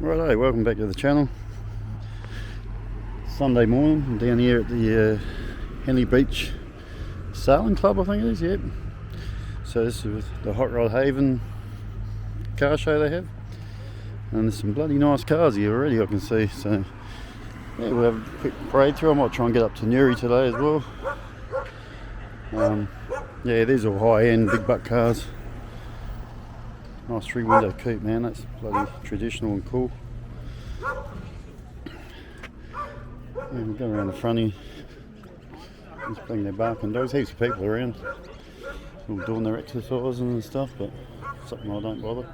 Righto, welcome back to the channel. Sunday morning, I'm down here at the Henley Beach Sailing Club, I think it is, yep. So this is the Rod Haven car show they have. And there's some bloody nice cars here already, I can see. So yeah, we'll have a quick parade through. I might try and get up to Newry today as well. Yeah, these are high-end, big buck cars. Nice 3-window coupe, man. That's bloody traditional and cool. Yeah, we'll go around the front here. Just playing their barking dogs. Heaps of people around, all doing their exercises and stuff, but something I don't bother.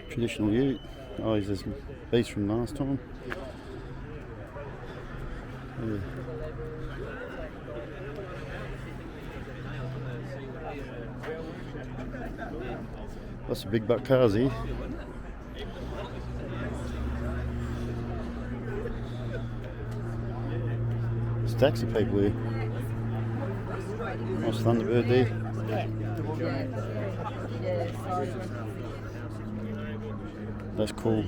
Traditional ute. Oh, he's this beast from last time. Yeah. Lots of big buck cars here. Stacks of people here. Nice Thunderbird there. That's cool.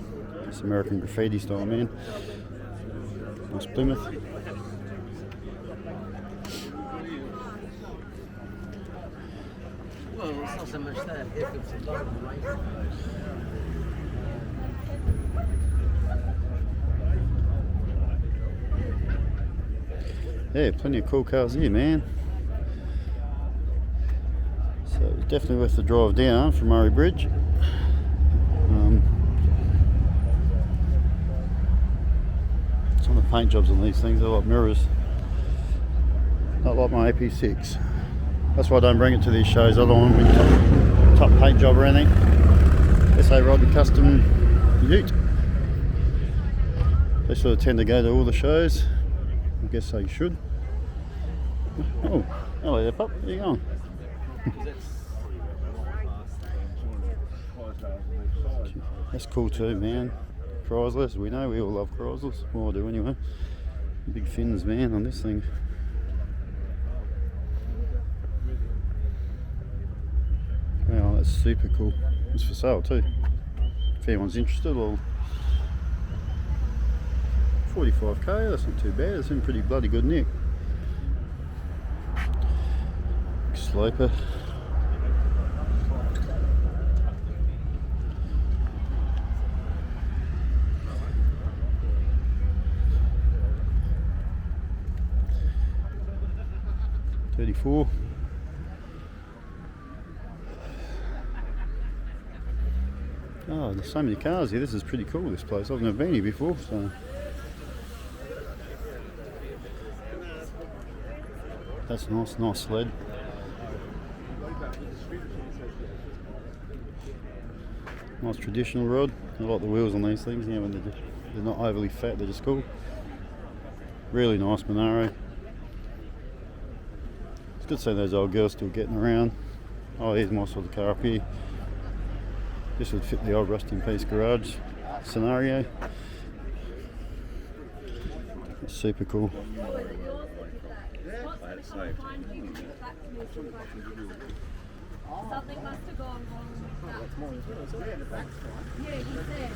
It's American graffiti style, man. Nice Plymouth. Well, it's not so much that, it's a lot of rain. Yeah, plenty of cool cars here, man. So it's definitely worth the drive down from Murray Bridge. Some of the paint jobs on these things, they're like mirrors. Not like my AP6. That's why I don't bring it to these shows. I don't want to top paint job or anything. SA Rod and Custom Ute. They sort of tend to go to all the shows. I guess they should. Oh, hello there, pup. Where you going? That's cool too, man. Chryslers, we know we all love Chryslers. Well, I do anyway. Big fins, man, on this thing. Wow, that's super cool. It's for sale too. If anyone's interested, well, 45k, that's not too bad. It's in pretty bloody good nick. Sloper. $34. Oh, there's so many cars here. This is pretty cool, this place. I've never been here before, so. That's nice, nice sled. Nice traditional rod. I like the wheels on these things, you know, when they're not overly fat, they're just cool. Really nice Monaro. It's good to see those old girls still getting around. Oh, here's my sort of car up here. This would fit the old rust in peace garage scenario. It's super cool. Something must have gone wrong with that. Yeah, he said.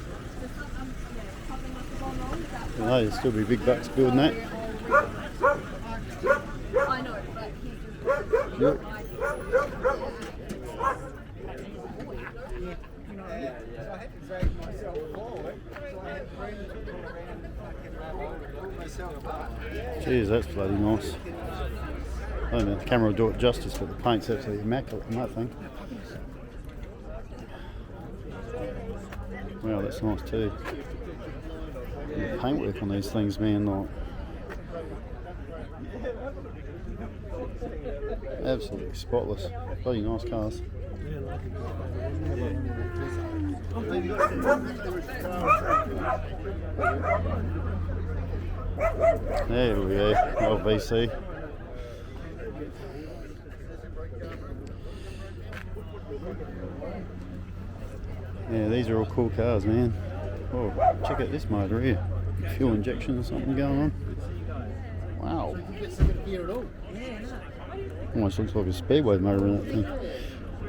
Something must have gone wrong with that. I know, there'll still be big bucks building that. I know, but he's Yep. Jeez, that's bloody nice. I don't know if the camera will do it justice, but the paint's absolutely immaculate on that thing. Wow, that's nice too. The paintwork on these things, man, like absolutely spotless. Bloody nice cars. There we go, LVC. Yeah, these are all cool cars, man. Oh, check out this motor here. Fuel injection or something going on. Wow. Almost looks like a speedway motor in that thing.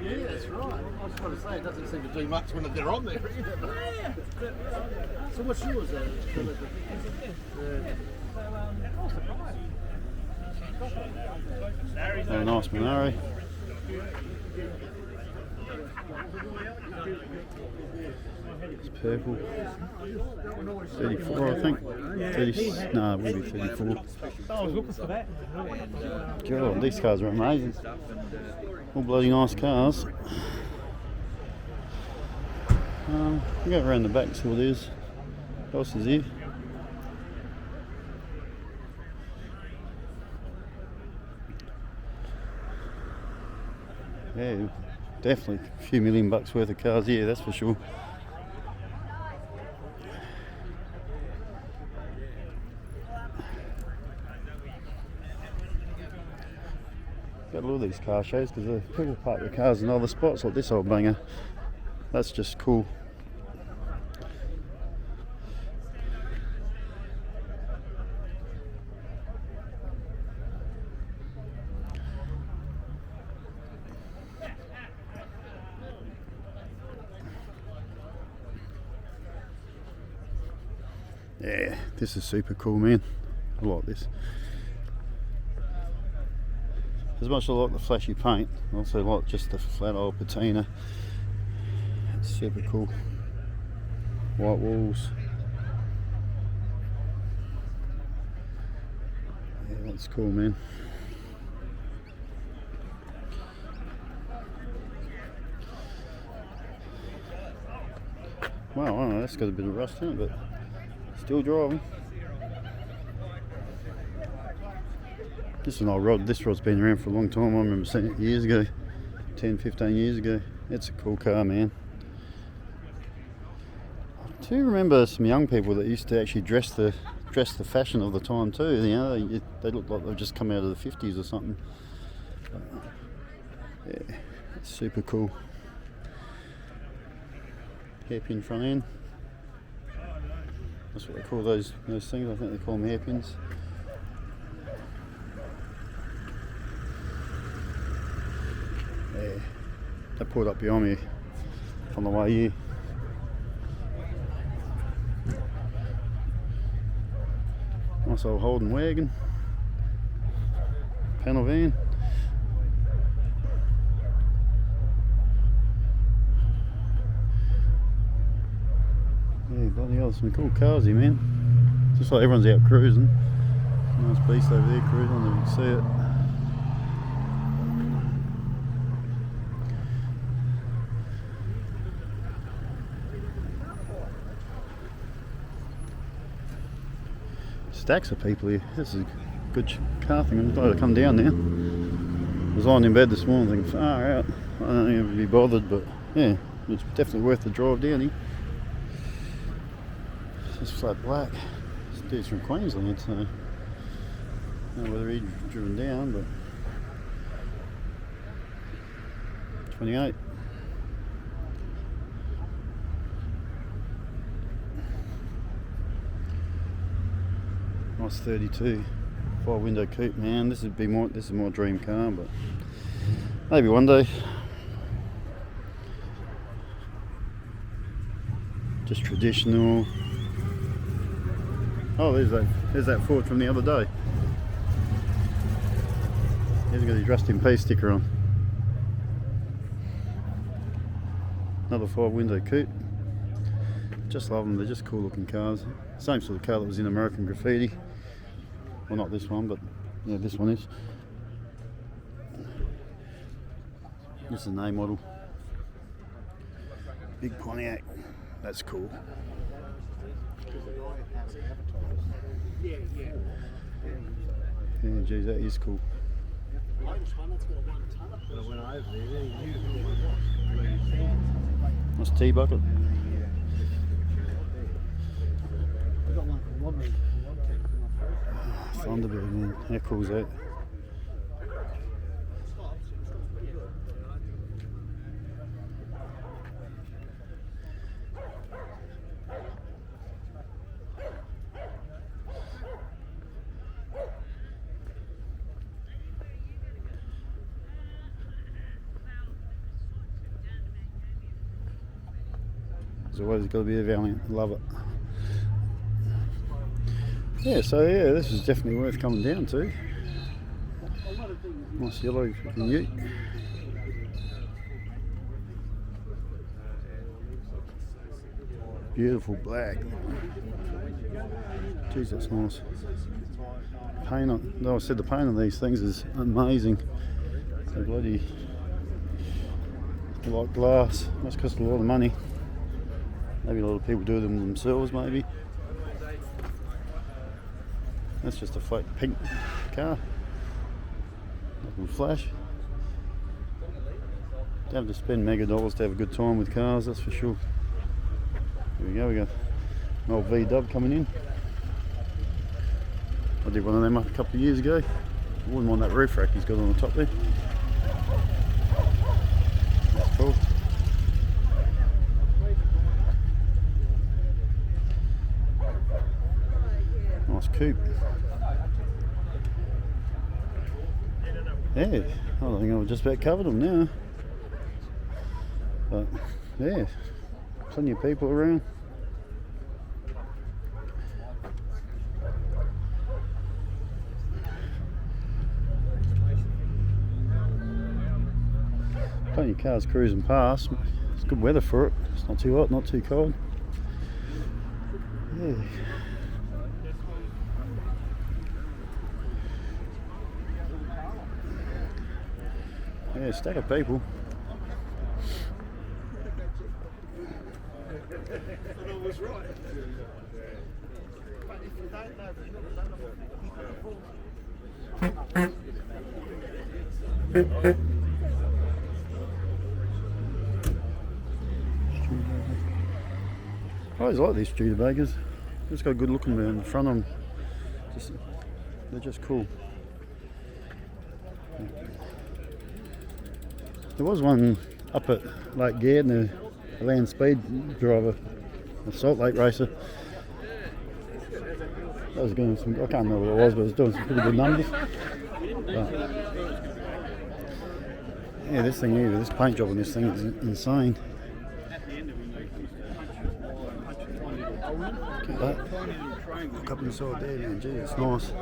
Yeah, that's right. was trying to say, it doesn't seem to do much when they're on there either. So what's yours? Oh, nice Minari. It's purple. 34, I think. 30, no, it would be 34. I was looking for that. God, these cars are amazing. All bloody nice cars. We'll go around the back, see what it is. What else is here? Yeah, definitely a few $1,000,000 worth of cars here, that's for sure. Got a lot of these car shows because people park their cars in other spots like this old banger. That's just cool. Yeah, this is super cool, man. I like this. As much as I like the flashy paint, I also like just the flat old patina. It's super cool. White walls. Yeah, that's cool, man. Wow, I don't know, that's got a bit of rust in it, but still driving. This is an old rod. This rod's been around for a long time. I remember seeing it years ago, 10, 15 years ago. It's a cool car, man. I do remember some young people that used to actually dress the fashion of the time too. You know, they looked like they've just come out of the 50s or something. But, yeah, it's super cool. Hairpin front end. That's what they call those things. I think they call them hairpins. Yeah, they pulled up behind me on the way here. Nice old Holden wagon, panel van. Yeah, bloody hell, some cool cars here, man. Just like everyone's out cruising. Nice beast over there cruising, you can see it. Stacks of people here. This is a good car thing. I'm glad to come down now. I was lying in bed this morning thinking, far out. I don't think I'd be bothered, but yeah, it's definitely worth the drive down here. It's just flat black. This dude's from Queensland, so I don't know whether he's driven down, but 28. Nice 32, 5-window coupe, man. This is my dream car, but maybe one day. Just traditional. Oh, there's that Ford from the other day. He's got his Rust in Peace sticker on. Another 5-window coupe. Just love them. They're just cool looking cars. Same sort of car that was in American Graffiti. Well, not this one, but yeah, this one is. This is an A model. Big Pontiac. That's cool. Yeah, geez, that is cool. Nice T-bucket. Thunderbird, man. How cool is that? There's always got to be a Valiant. Love it. Yeah, so yeah, this is definitely worth coming down to. Nice yellow freaking ute. Beautiful black. Jeez, that's nice. Paint on, no, I said the paint on these things is amazing. They're bloody like glass. Must cost a lot of money. Maybe a lot of people do them themselves, maybe. That's just a flat pink car. Nothing flash. Don't have to spend mega dollars to have a good time with cars, that's for sure. Here we go, we got an old V-dub coming in. I did one of them up a couple of years ago. I wouldn't mind that roof rack he's got on the top there. That's cool. Nice coupe. Yeah, I think I've just about covered them now. But yeah, plenty of people around. Plenty of cars cruising past. It's good weather for it. It's not too hot, not too cold. Yeah. Yeah, stack of people. I always like these Studebagers. Just got a good looking in the front of them. They're just cool. There was one up at Lake Gardner, a land speed driver, a Salt Lake racer. That was doing some, I can't remember what it was, but it was doing some pretty good numbers. But, yeah, this thing here, this paint job on this thing is insane. Look at that. Look up inside there, man. Gee, it's nice.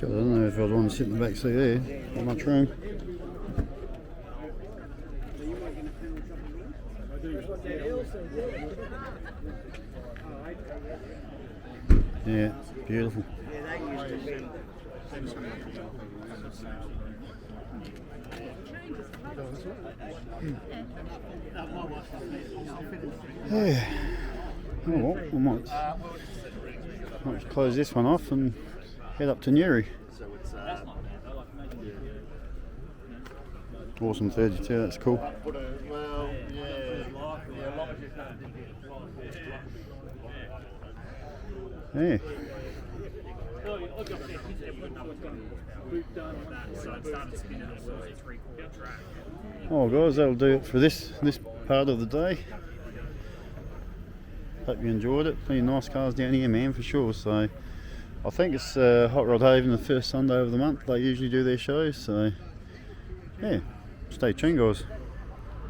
God, I don't know if I'd want to sit in the back seat there. Not much room. Yeah, beautiful. Yeah. Oh well, I might close this one off and head up to Newry. Awesome 32, that's cool. Yeah. Oh guys, that'll do it for this part of the day. Hope you enjoyed it. Plenty of nice cars down here, man, for sure. So I think it's Hot Rod Haven the first Sunday of the month. They usually do their shows, so yeah, stay tuned guys.